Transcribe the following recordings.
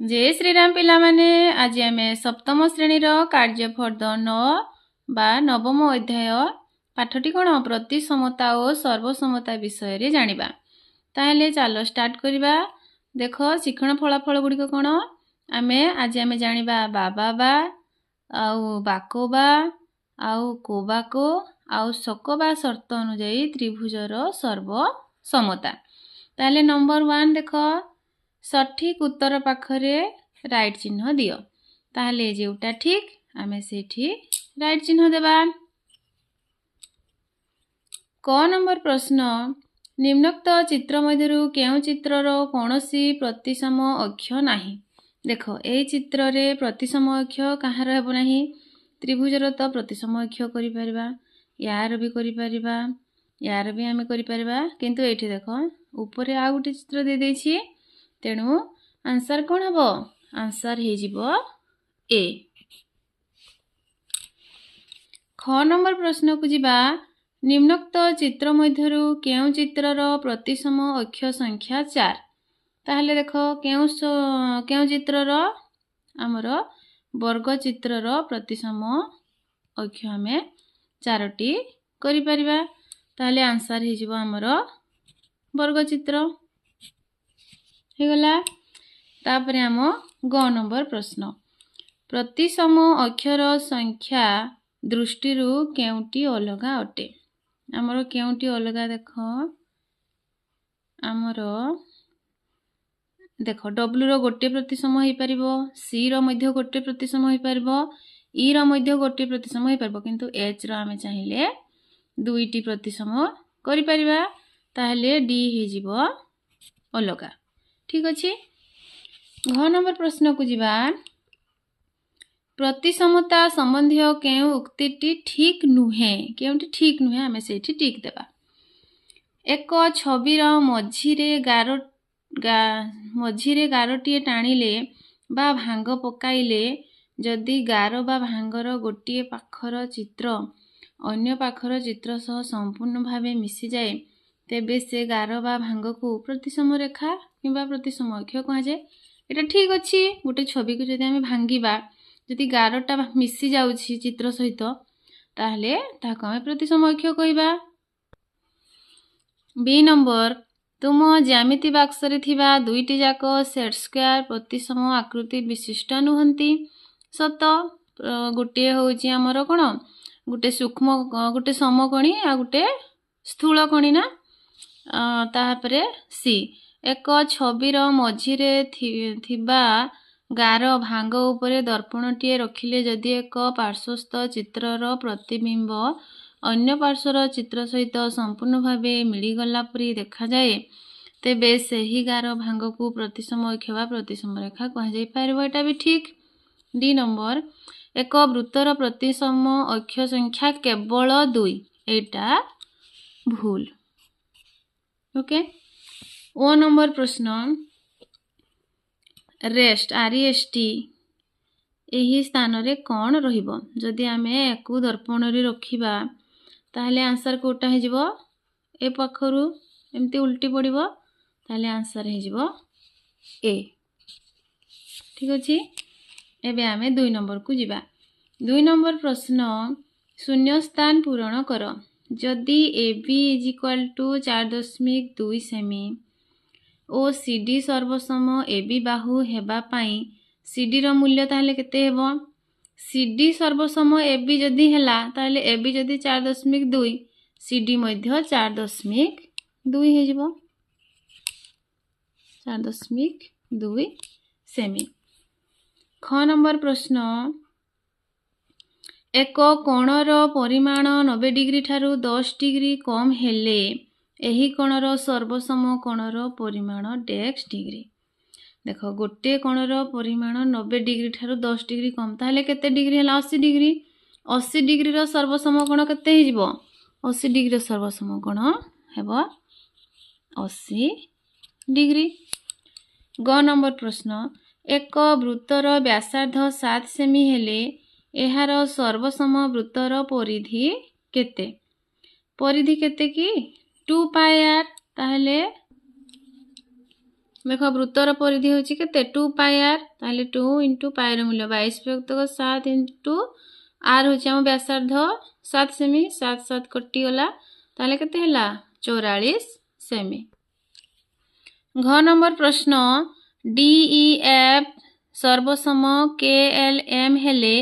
जय श्रीराम पिला माने आज आम सप्तम श्रेणीर कार्यफर्द 9 बा नवम अध्याय पाठटी कौन प्रतिसमता और सर्वसमता विषय जानिबा। ताहले चलो स्टार्ट करिबा। देख शिक्षण फलाफल गुड़िक कौन आमे आज आमे जानिबा बाबा बा आउ बाको बा आउ कोबाको आउ सकबा शर्त अनुଯାयी त्रिभुजर सर्वसमता। ताहले नंबर 1 देख सठिक उत्तर पाखरे राइट चिन्ह दियो। ताहले जेउटा ठीक आमे सेठी राइट चिन्ह देबा। क नंबर प्रश्न निम्नोक्त चित्र मध्यरु केउ चित्रर कोनोसी प्रतिसम अक्ष नाही। देख ए चित्र रे प्रतिसम अक्ष कहार हेबो नाही। त्रिभुजर तो प्रतिसम अक्ष करि परिबा, यार भी करि परिबा, यार भी आमे करि परिबा, किंतु एठी देखो ऊपरे आ गुटे चित्र दे देछि। तेणु आंसर कौन हम आंसर हो ए। ख नंबर प्रश्न को जिबा निम्नोक्त चित्र मध्यरु केउ चित्रर प्रतिसम अक्ष संख्या 4। ताहले देखो केउ चित्रर आमर वर्ग चित्रर प्रतिसम अक्ष आमे 4टी करि परिबा। ताहले आंसर हो आमर वर्ग चित्र गला। तापरे आम ग नंबर प्रश्न प्रतिसम अक्षर संख्या दृष्टि केउटी अलगा अटे। आमर केउटी अलगा देख आमर देख डब्ल्यू रो गोटे प्रतिसम हो पारिबो, सी रो मध्य गोटे प्रतिसम हो पारिबो, ई रो मध्य गोटे प्रतिसम हो पारिबो, किंतु एच रो आमे चाहिले दुईटी प्रतिसम करि परिबा। ताहले डी हे जिवो अलगा। ठीक अछि। घ नंबर प्रश्न को जिबा प्रतिसमता संबंधी केउ उक्तिटी ठीक नुहे। केउटी ठीक नुहे आमे सेठी टिक देबा। एक छबिर मझिरे गारटिए टाणिले बा भांग पकाइले जदि गार बा भांगर गोटिए पाखर चित्र अन्य पाखर चित्र सह संपूर्ण भावे मिसी जाए तेबे से गार बा भांग को प्रतिसम रेखा किंबा प्रतिसम अक्ष कहा जाए। एटा ठीक अछि। गोटे छवि को जदि आमे भांगिबा जदि गारटा मिसी जाउछि चित्र सहित ताहले ताको आमे प्रतिसम अक्ष कहिबा। बी नंबर तुम ज्यामिति बाक्स रे थिबा दुईटी जाक सेट स्क्वायर प्रतिसम आकृति विशिष्ट नुहंती। सत गोटे होउछि हमर कोन गोटे सूक्ष्म गोटे समकोणी आ गोटे स्थूल कोणी ना। ताहापरे सी एक छबिर मझिरे थिबा गार भांग उपरे दर्पणटीए रखिले जदि एक पार्श्वस्थ चित्रर प्रतिबिंब अन्य पार्श्वर चित्र सहित संपूर्ण भावे मिलीगला परी देखा जाए तेबे सही गार भांग को प्रतिसम अक्ष बा प्रतिसम रेखा कहा जाय पारिबो। एटा भी ठीक। डी नंबर एक वृत्तर प्रतिसम अक्ष संख्या केवल 2। एटा भूल। ओके। ओ नंबर प्रश्न रेस्ट आरईएसटी एही स्थान रे कौन रहिबो। जदि आमे एकु दर्पण रे रखिबा ताहले आंसर कोटा हे जिवो ए पाखरु एमती उल्टी पड़िबो ताहले आंसर हे जिवो ए। ठीक अछि। एबे आमे 2 नंबर को जिबा। 2 नंबर प्रश्न शून्य स्थान पूरण कर। जदि AB = 4.2 सेमी ओ CD सर्वसम AB बाहु हेबा पाई CD रो मूल्य ताहले केते हेबो। CD सर्वसम AB जदि हेला ताहले AB जदि 4.2 CD मध्य 4.2 हे जिवो 4.2 सेमी। ख नंबर प्रश्न एक कोणर परिमाण 90 डिग्री ठारू 10 डिग्री कम हेले एही कोणर सर्वसम कोणर परिमाण डेक्स डिग्री। देखो गोटे कोणर परिमाण 90 डिग्री ठारू 10 डिग्री कम ताहले केते डिग्री हला 80 डिग्री। 80 डिग्री रो सर्वसम कोण केते हे जिवो 80 डिग्री रो सर्वसम कोण हेबो 80 डिग्री। ग नंबर प्रश्न एक वृत्तर व्यासार्ध 7 सेमी हेले एहार सर्वसम वृत्तर परिधि केते। परिधि केते की 2 पाई आर। ताहले देख वृत्तर परिधि होची केते 2 पाई आर ताले 2 * पाई रो मूल्य 22 विभक्त 7 * आर होची हम व्यासार्ध 7 सेमी 7 7 कटि गला ताले केते हला 44 सेमी। घ नंबर प्रश्न DEF सर्वसम KLM हेले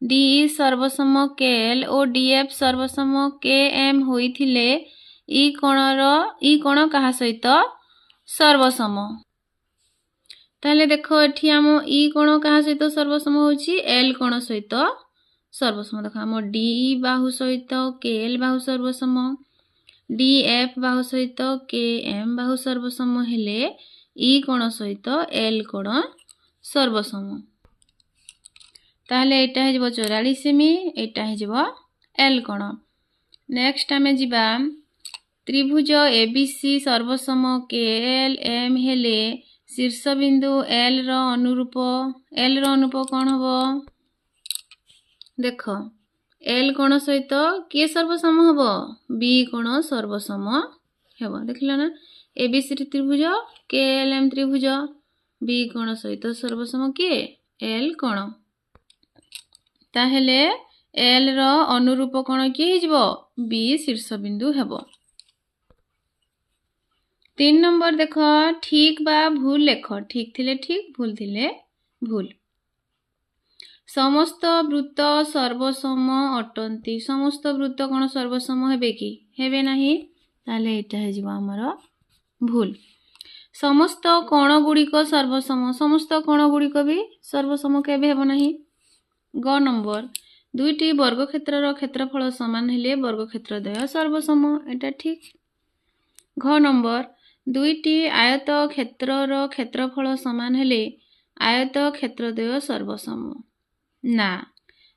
DE सर्वसम KL और DF सर्वसम KM होइथिले ई कोण कहा सहित सर्वसम ताले देखो एठी हम ई कोण कहा सहित सर्वसम होची L कोण सहित सर्वसम देखो हम DE बाहु सहित KL बाहु सर्वसम DF बाहु सहित KM बाहु सर्वसम हेले ई कोण सहित L कोण सर्वसम ताले एटा हेजबो 44 सेमी एटा हेजबो L कोण। नेक्स्ट हमें जिबा त्रिभुज ABC सर्वसम KLM हेले शीर्ष बिंदु L रो अनुरूप कोण हबो देखो L कोण सहित के सर्वसम हबो B कोण सर्वसम हेबो देखिलो ना ABC त्रिभुज KLM त्रिभुज B कोण सहित सर्वसम के L कोण ताहेले L रो अनुरूप कोण के हिजबो B शीर्ष बिंदु हेबो। 3 नंबर देखो ठीक बा भूल लेख ठीक थिले ठीक भूल थिले भूल। समस्त वृत्त सर्वसम अटंती समस्त वृत्त कोण सर्वसम हेबे कि हेबे नाही ताले एटा हेजिबो हमर भूल। समस्त कोण गुड़िक सर्वसम समस्त कोण गुड़िक भी सर्वसम केबे हेबो नाही। ग नंबर दुईटी वर्गक्षेत्रर क्षेत्रफल समान हेले वर्गक्षेत्रद्वय सर्वसम एटा ठीक। घ नंबर दुईटी आयत क्षेत्रर क्षेत्रफल समान हेले आयत क्षेत्रद्वय सर्वसम ना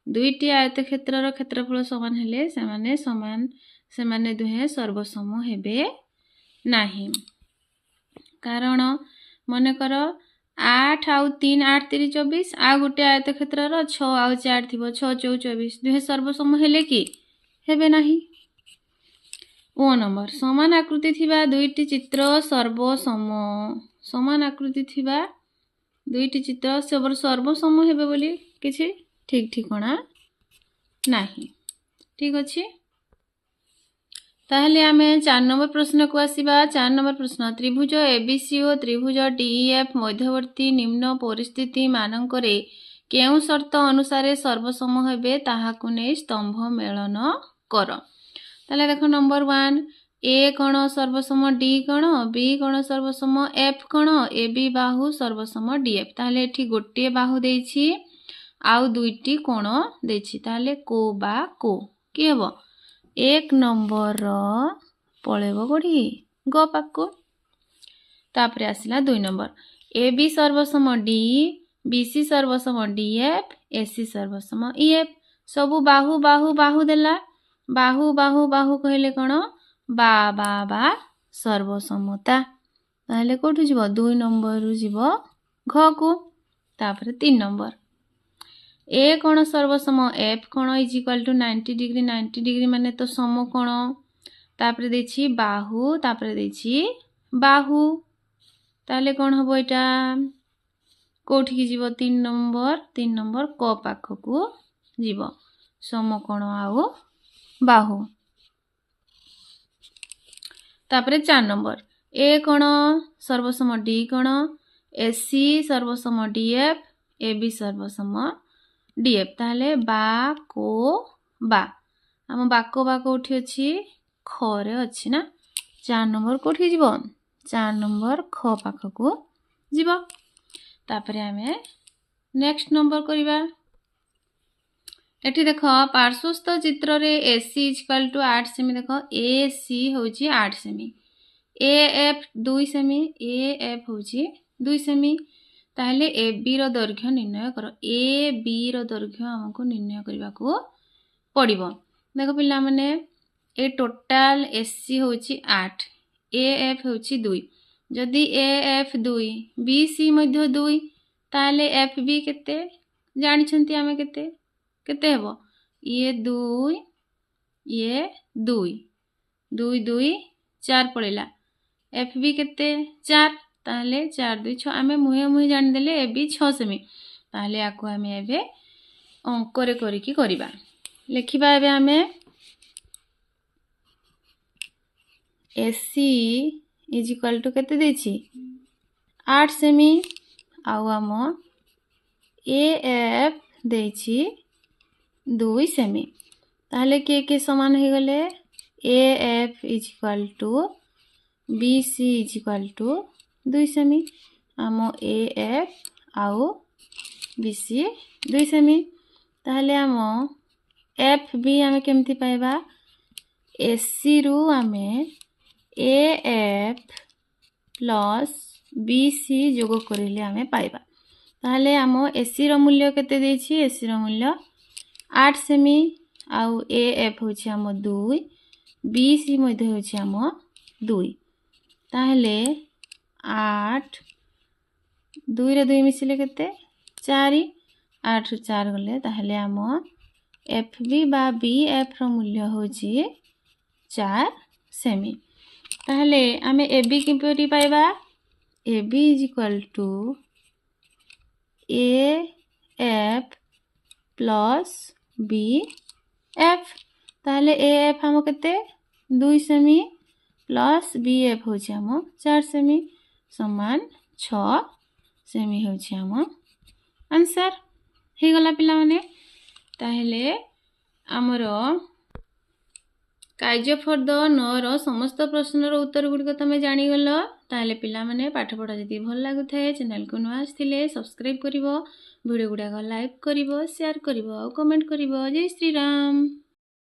दुईटी आयत क्षेत्रर क्षेत्रफल समान हेले सेमाने दुहे सर्वसम हेबे नाही। कारण मन कर 8 आउ 3 8 3 24 आ गोटे आयत क्षेत्रर 6 आउ 4 थिबो 6 4 24 दुहे सर्वसम हेले कि हेबे नाही। ओ नंबर समान आकृति थिबा दुईटी चित्र सर्वसम समान आकृति थिबा दुईटी चित्र सर्वसम हेबे बोली किछि ठीक ठिकणा नाही। ठीक अछि ताहले आमे 4 नंबर प्रश्न को आसीबा। 4 नंबर प्रश्न त्रिभुज ABC और त्रिभुज DEF मध्यवर्ती निम्न परिस्थिति मानकरे केउ शर्त अनुसारे सर्वसम हेबे ताहाकु नै स्तंभ मेलन कर। ताले देखो नंबर 1 A कोण सर्वसम D कोण B कोण सर्वसम F कोण AB बाहु सर्वसम DF ताले एठी गोटे बाहु देछि आउ दुईटी कोण देछि ताले को बा को कि हेबो 1 नंबर पळेबो कोठी ग पाकु। तापरे आसिला 2 number AB सर्वसम D BC सर्वसम DF AC सर्वसम EF सबु बाहु बाहु बाहु देला बाहु बाहु बाहु कहले कोण बा बा बा सर्वसमता ताले कोठु जिवो 2 नंबर रु जिवो घ को। तापरे 3 नंबर A कोण सर्वसम F कोण इज इक्वल टू 90 डिग्री माने तो समकोण तापरे देछि बाहु तापरे देछि बाहु ताले कोण हबो एटा कोठी की जिवो 3 नंबर क पाखकु जिवो समकोण आउ बाहु। तापरे 4 नंबर A कोण सर्वसम D कोण AC सर्वसम DF AB सर्वसम DF ताले बा को बा हम बाको बाको उठी अछि ख रे अछि ना 4 नंबर कोठी जिवो 4 नंबर ख पाखकु जिवो। तापरे हमें नेक्स्ट नंबर करिबा। एठी देखो पार्श्वस्थ चित्र रे AC इक्वल टू 8 सेमी देखो AC होची 8 सेमी AF 2 सेमी AF होची 2 सेमी ताहले AB रो दैर्घ्य निर्णय करो। AB रो दैर्घ्य हमको निर्णय करबा को पड़िबो। देखो पिला माने ए टोटल AC होची 8 AF होची 2 जदि AF 2 BC मध्य 2 ताहले FB केते जानि छंती हमें केते केते हेबो ये 2 2 2 4 पड़ेला FB केते 4 ताहले 4 2 6 आमे मुहे मुहे जानिदेले ए भी 6 सेमी ताहले याको आमे एबे अंकरे करिकी करिबा लिखिबा एबे आमे AC इज इक्वल टू केते देछि 8 सेमी आउ आम AF देछि 2 सेमी ताहले के समान हो गले AF is equal to BC is equal to 2 cm आम AF आउ BC 2 सेमी ताहले आम FB आमे केमती पाइबा AC रु आमे AF प्लस BC जोग करिले आमे पाइबा ताहले आम AC रो मूल्य केते देछि AC रो मूल्य 8 सेमी आउ AF होछि आम 2 BC मध्ये होछि आम 2 ताहले 8 2 रे 2 मिसिले केते 4 8 रु 4 गले ताहले आम FB बा BF रो मूल्य होछि 4 सेमी ताहले आमे AB किपरि पाइबा AB is equal to AF plus BF ताहले AF हम केते 2 सेमी प्लस BF होछि हम 4 सेमी समान 6 सेमी होछि हम आंसर हे गला पिला माने ताहले हमरो कार्यफल 9 रो समस्त प्रश्न रो उत्तर गुडी को तमे जानि गलो ताहले पिला माने पाठ पढा जति भल लागु थाए चैनल को नुआ आस्थिले सब्सक्राइब करिवो वीडियो गुडा को लाइक करिवो शेयर करिवो कमेंट करिवो जय श्री राम।